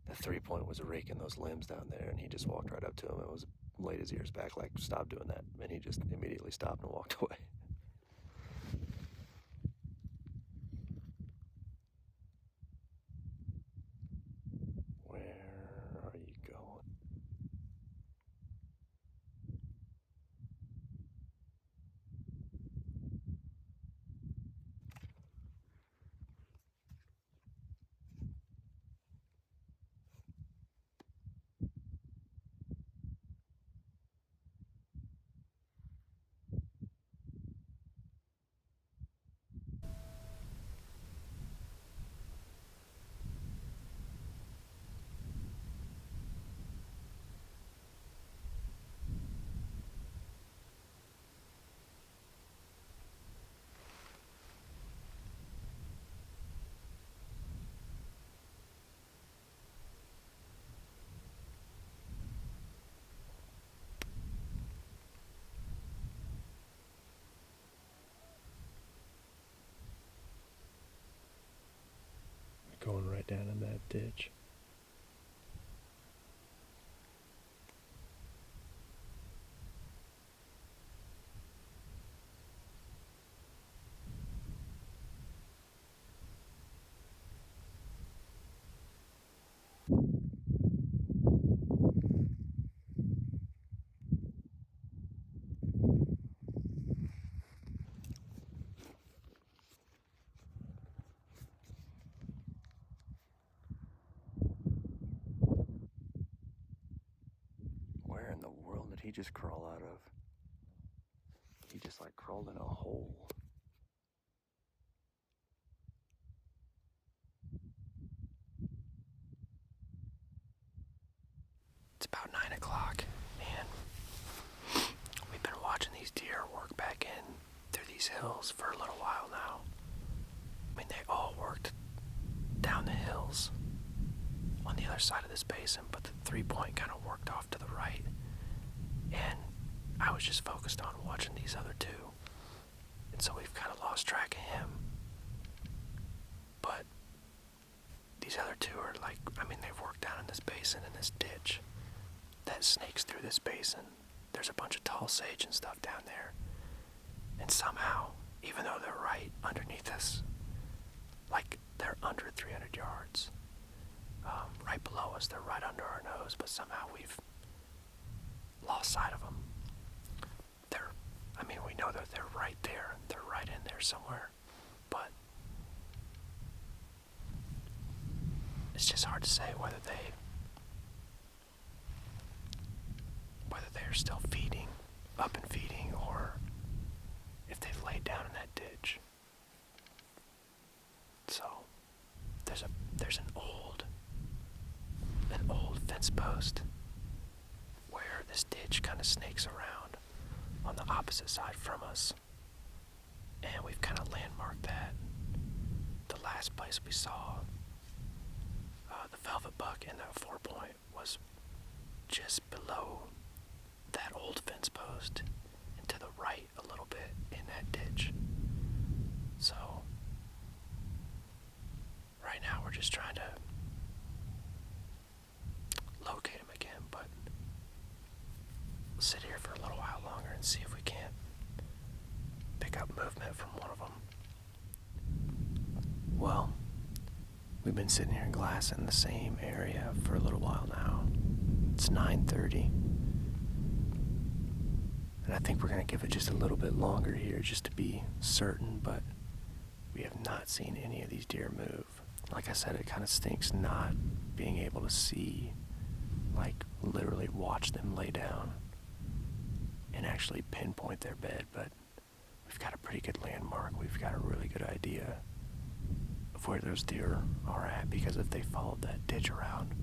The 3-point was raking those limbs down there, and he just walked right up to him and was laid his ears back like, stop doing that. And he just immediately stopped and walked away. Where are you going? Going right down in that ditch. Where in the world did he just crawl out of? He just like crawled in a hole. It's about 9 o'clock, and we've been watching these deer work back in through these hills for a little while now. I mean, they all worked down the hills on the other side of this basin, but the 3-point kind of worked off to the right. And I was just focused on watching these other two. And so we've kind of lost track of him. But these other two are like, I mean, they've worked down in this basin, in this ditch that snakes through this basin. There's a bunch of tall sage and stuff down there. And somehow, even though they're right underneath us, like they're under 300 yards, right below us, they're right under our nose, but somehow we've lost sight of them. We know that they're right there. They're right in there somewhere. But it's just hard to say whether they're still feeding, up and feeding, or if they've laid down in that ditch. So there's an old fence post where this ditch kind of snakes around on the opposite side from us, and we've kind of landmarked that. The last place we saw the velvet buck and that 4-point was just below that old fence post and to the right a little bit in that ditch. So right now we're just trying to locate him again, but we'll sit here for a little while longer and see if we can't pick up movement from one of them. Well, we've been sitting here in glass in the same area for a little while now. It's 9:30. And I think we're going to give it just a little bit longer here just to be certain, but we have not seen any of these deer move. Like I said, it kind of stinks not being able to see, like literally watch them lay down and actually pinpoint their bed, but we've got a pretty good landmark. We've got a really good idea of where those deer are at, because if they followed that ditch around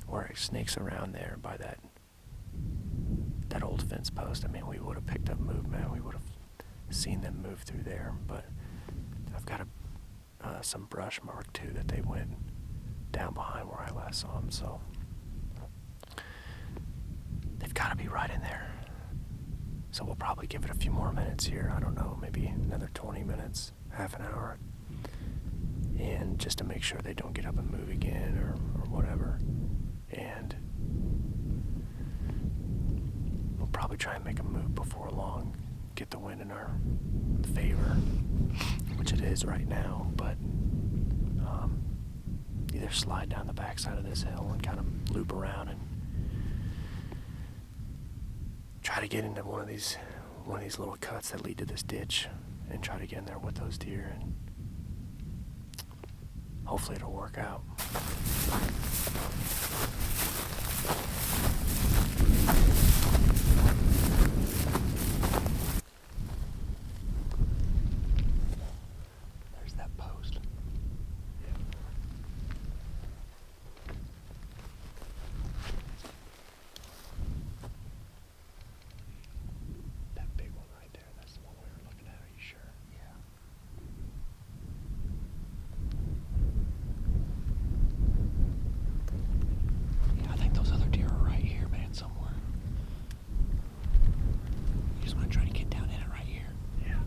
or it snakes around there by that old fence post, I mean, we would have picked up movement. We would have seen them move through there. But I've got some brush mark too that they went down behind where I last saw them, so they've got to be right in there. So we'll probably give it a few more minutes here. I don't know, maybe another 20 minutes, half an hour, and just to make sure they don't get up and move again or whatever. probably try and make a move before long, get the wind in our favor, which it is right now, but either slide down the backside of this hill and kind of loop around and try to get into one of these little cuts that lead to this ditch and try to get in there with those deer, and hopefully it'll work out. There's that post. Yeah. That big one right there, that's the one we were looking at. Are you sure? Yeah. I think those other deer are right here, man, somewhere. You just want to try to get down in it right here. Yeah.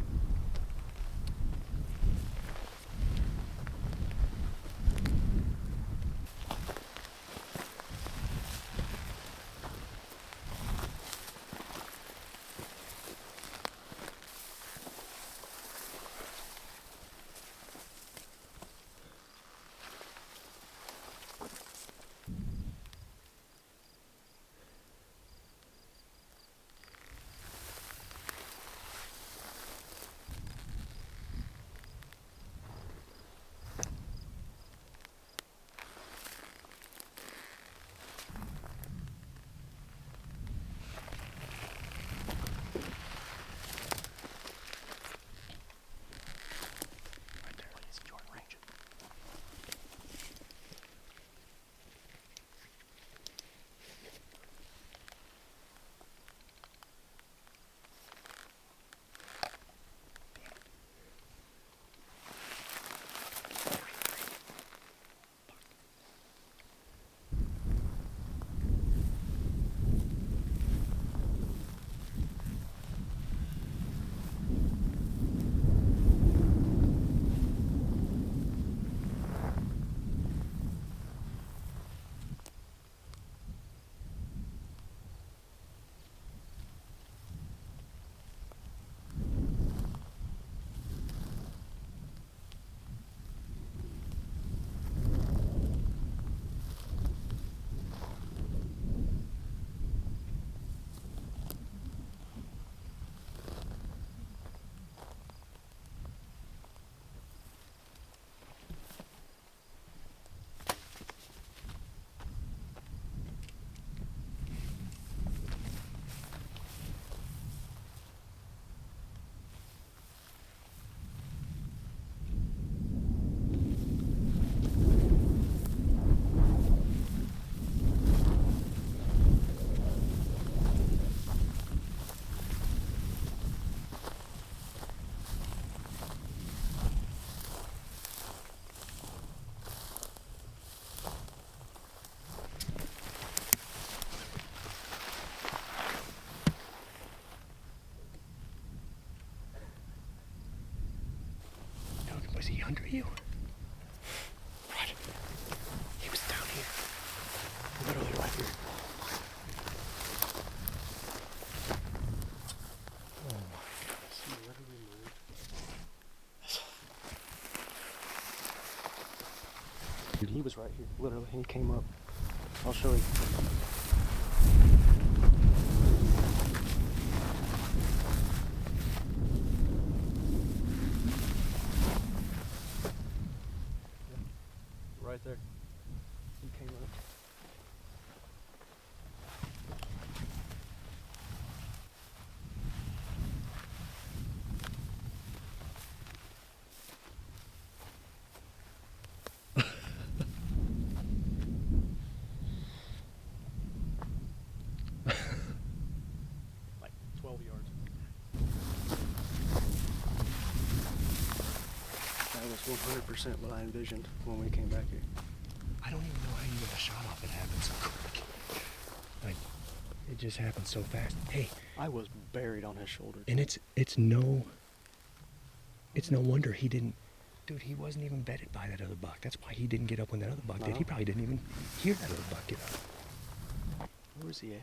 Was he under you? What? He was down here. Literally right here. Oh my goodness. He literally moved. Dude, he was right here. Literally, he came up. I'll show you. Right there. He came up. Like 12 yards. That was 100% what I envisioned when we came back here. I don't even know how you get a shot off. It happened so quick. Like, it just happened so fast. Hey, I was buried on his shoulder. And it's no wonder he didn't. Dude, he wasn't even bedded by that other buck. That's why he didn't get up when that other buck did. He probably didn't even hear that other buck get up. Where was he at?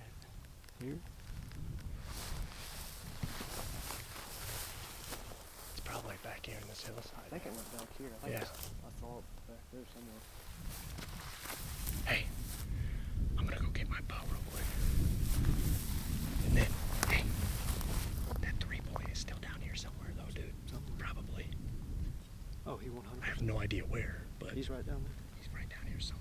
Here? back here in this hillside. I think it went back here. I saw it back there somewhere. Hey, I'm gonna go get my bow real quick. And then, hey, that 3-point is still down here somewhere though, dude. Probably. Oh, he won't hunt. I have no idea where, but he's right down there. He's right down here somewhere.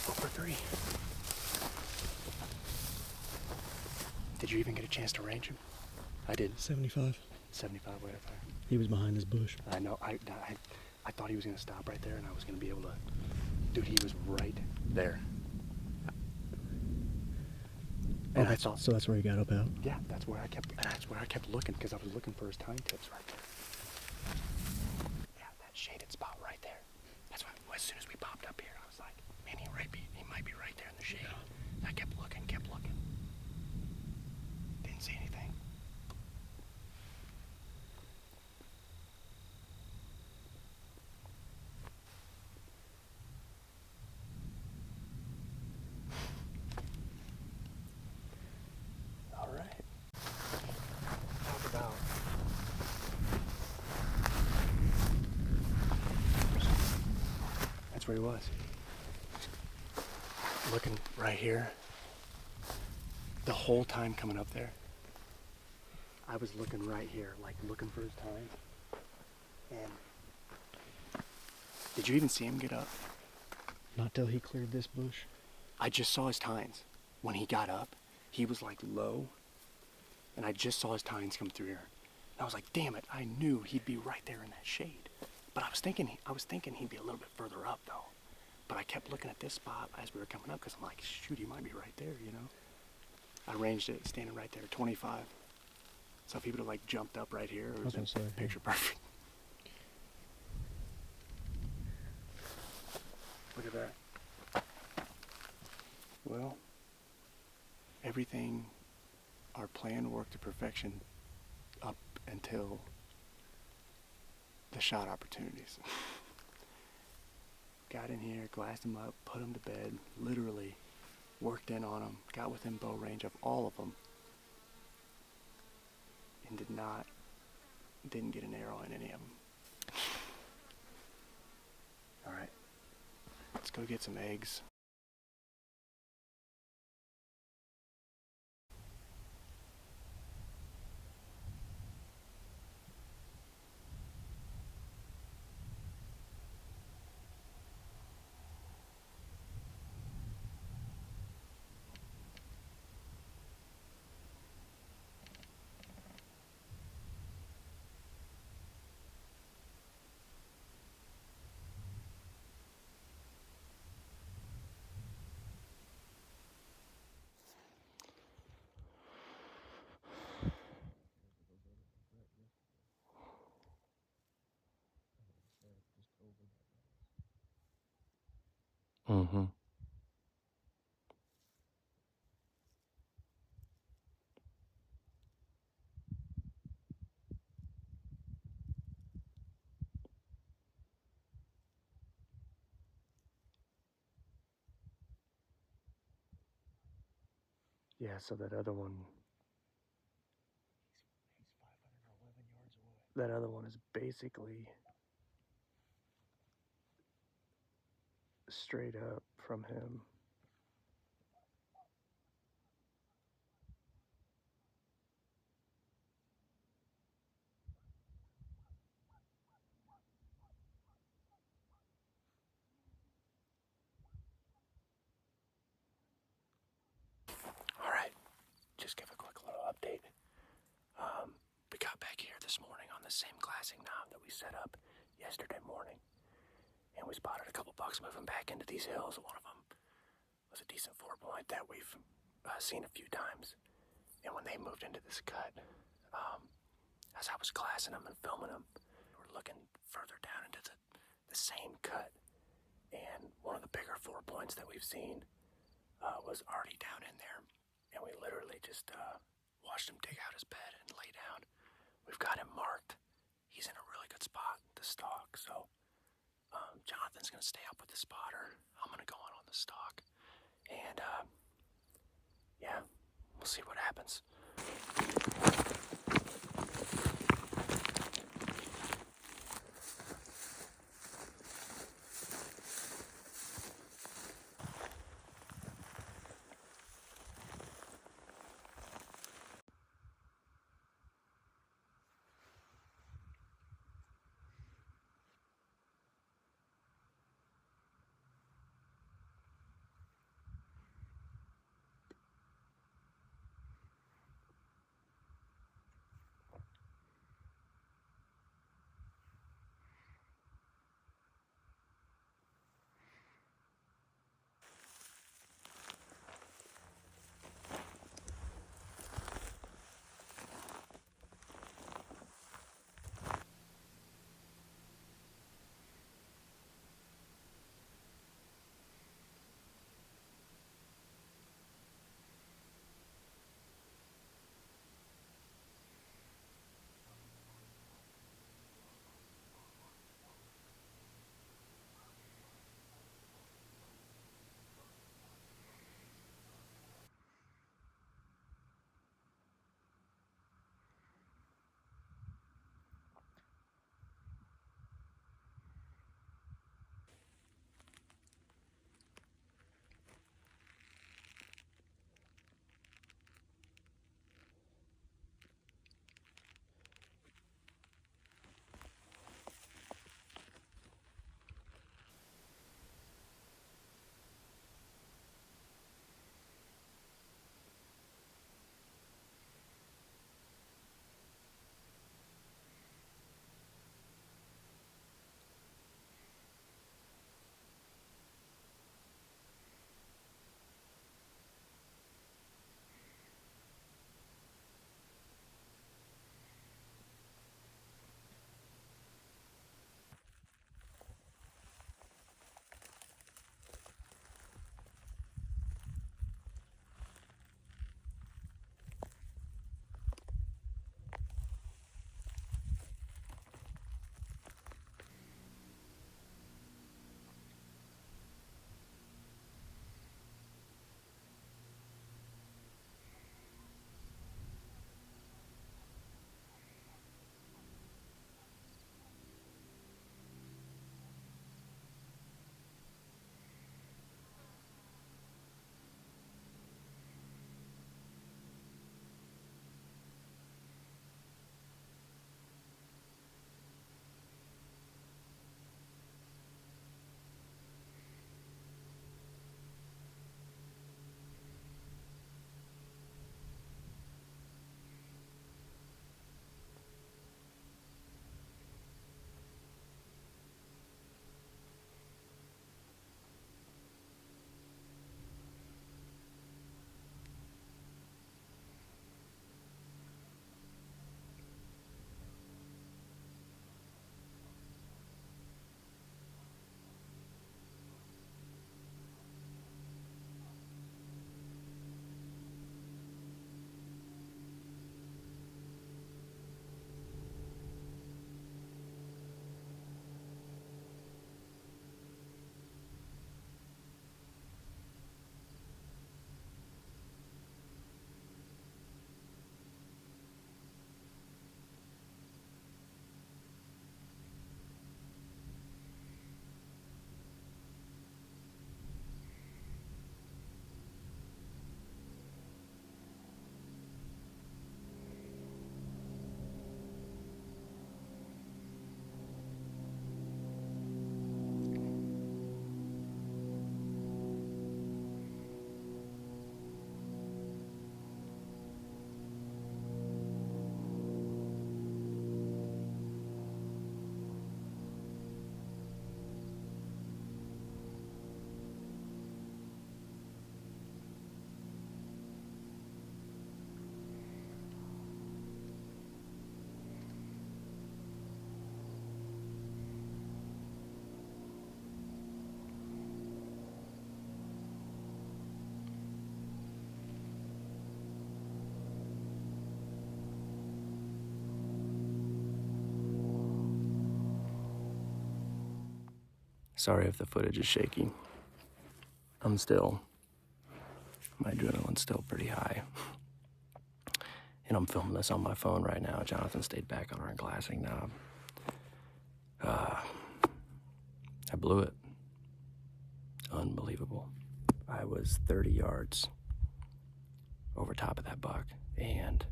Over 3. Did you even get a chance to range him? I did. 75. 75 way up there. He was behind this bush. I know. I thought he was going to stop right there, and I was going to be able to. Dude, he was right there. And I thought. So that's where he got up out. Yeah, that's where I kept looking, because I was looking for his tine tips right there. Yeah, that shaded spot right there. That's why as soon as we popped up here, I was like, man, he might be right there in the shade. Yeah. I kept looking. Didn't see anything. All right. Talk about. That's where he was. Looking right here. The whole time coming up there, I was looking right here, like looking for his time. And did you even see him get up? Not till he cleared this bush. I just saw his tines. When he got up, he was like low, and I just saw his tines come through here. And I was like, damn it, I knew he'd be right there in that shade. But I was thinking he'd be a little bit further up though. But I kept looking at this spot as we were coming up, because I'm like, shoot, he might be right there, you know? I ranged it standing right there, 25. So if he would have like jumped up right here, it was picture perfect. Look at that. Well, everything, our plan worked to perfection up until the shot opportunities. Got in here, glassed him up, put him to bed, literally worked in on him, got within bow range of all of them, and didn't get an arrow in any of them. All right, let's go get some eggs. Mm-hmm. Yeah, so that other one. that other one is basically straight up from him. All right, just give a quick little update. We got back here this morning on the same glassing knob that we set up yesterday morning, and we spotted a couple bucks moving back into these hills. One of them was a decent 4-point that we've seen a few times, and when they moved into this cut, as I was glassing them and filming them, we're looking further down into the same cut, and one of the bigger 4-points that we've seen was already down in there, and we literally just watched him dig out his bed and lay down. We've got him marked. He's in a really good spot to stalk, so Jonathan's going to stay up with the spotter. I'm going to go on the stalk, and yeah, we'll see what happens. Sorry if the footage is shaky. My adrenaline's still pretty high. And I'm filming this on my phone right now. Jonathan stayed back on our glassing knob. I blew it. Unbelievable. I was 30 yards over top of that buck, and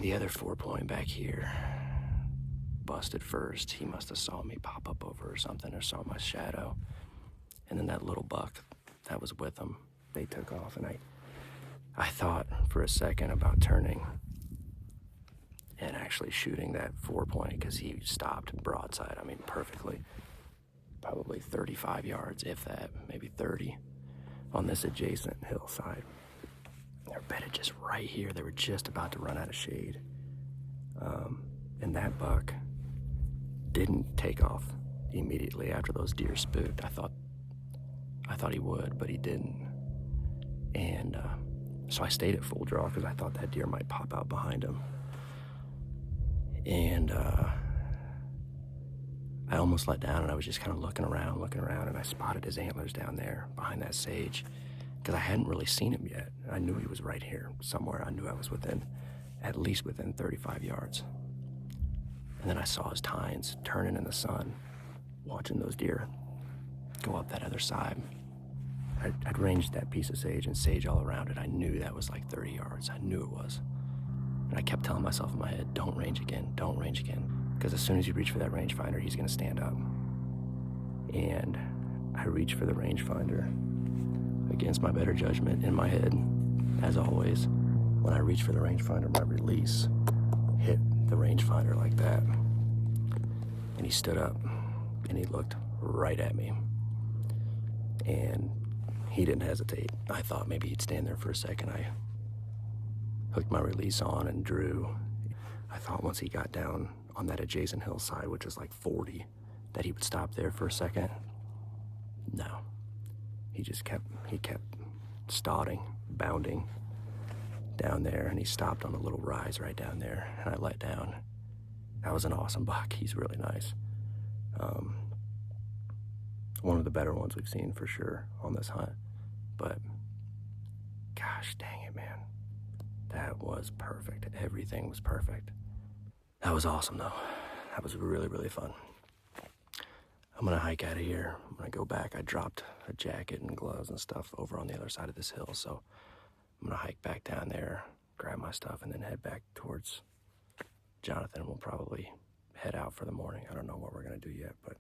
the other 4-point back here busted first. He must have saw me pop up over or something, or saw my shadow. And then that little buck that was with him, they took off, and I thought for a second about turning and actually shooting that 4-point, because he stopped broadside, I mean perfectly. Probably 35 yards, if that, maybe 30, on this adjacent hillside. They're bedded just right here. They were just about to run out of shade. And that buck didn't take off immediately after those deer spooked. I thought he would, but he didn't. And so I stayed at full draw because I thought that deer might pop out behind him. And I almost let down, and I was just kind of looking around, and I spotted his antlers down there behind that sage, because I hadn't really seen him yet. I knew he was right here somewhere. I knew I was at least within 35 yards. And then I saw his tines turning in the sun, watching those deer go up that other side. I'd ranged that piece of sage and sage all around it. I knew that was like 30 yards. I knew it was. And I kept telling myself in my head, don't range again, don't range again. Because as soon as you reach for that rangefinder, he's going to stand up. And I reached for the rangefinder against my better judgment in my head, as always. When I reached for the rangefinder, my release hit the rangefinder like that. And he stood up, and he looked right at me. And he didn't hesitate. I thought maybe he'd stand there for a second. I hooked my release on and drew. I thought once he got down on that adjacent hillside, which is like 40, that he would stop there for a second. No. He kept starting, bounding down there, and he stopped on a little rise right down there, and I let down. That was an awesome buck. He's really nice. One of the better ones we've seen for sure on this hunt. But gosh dang it, man. That was perfect. Everything was perfect. That was awesome, though. That was really, really fun. I'm gonna hike out of here. I'm gonna go back. I dropped a jacket and gloves and stuff over on the other side of this hill, so I'm gonna hike back down there, grab my stuff, and then head back towards Jonathan. We'll probably head out for the morning. I don't know what we're gonna do yet, but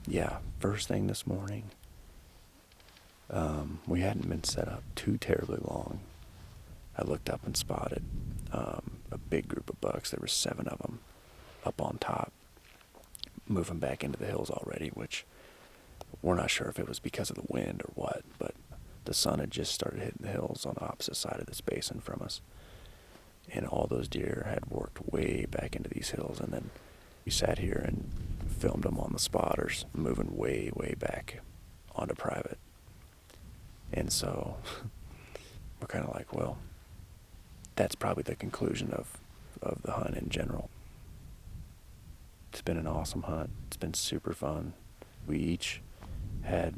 yeah, first thing this morning, we hadn't been set up too terribly long. I looked up and spotted a big group of bucks. There were 7 of them up on top, moving back into the hills already, which we're not sure if it was because of the wind or what, but the sun had just started hitting the hills on the opposite side of this basin from us. And all those deer had worked way back into these hills, and then we sat here and filmed them on the spotters, moving way, way back onto private. And so we're kind of like, well, that's probably the conclusion of the hunt in general. It's been an awesome hunt. It's been super fun. We each had,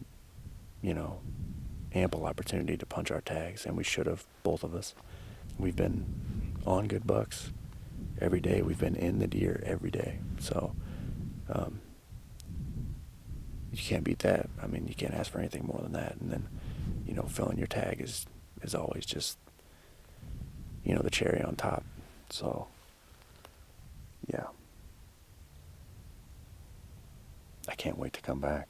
ample opportunity to punch our tags, and we should have, both of us. We've been on good bucks every day. We've been in the deer every day. So you can't beat that. I mean, you can't ask for anything more than that. And then, filling your tag is always just, the cherry on top. So, yeah. I can't wait to come back.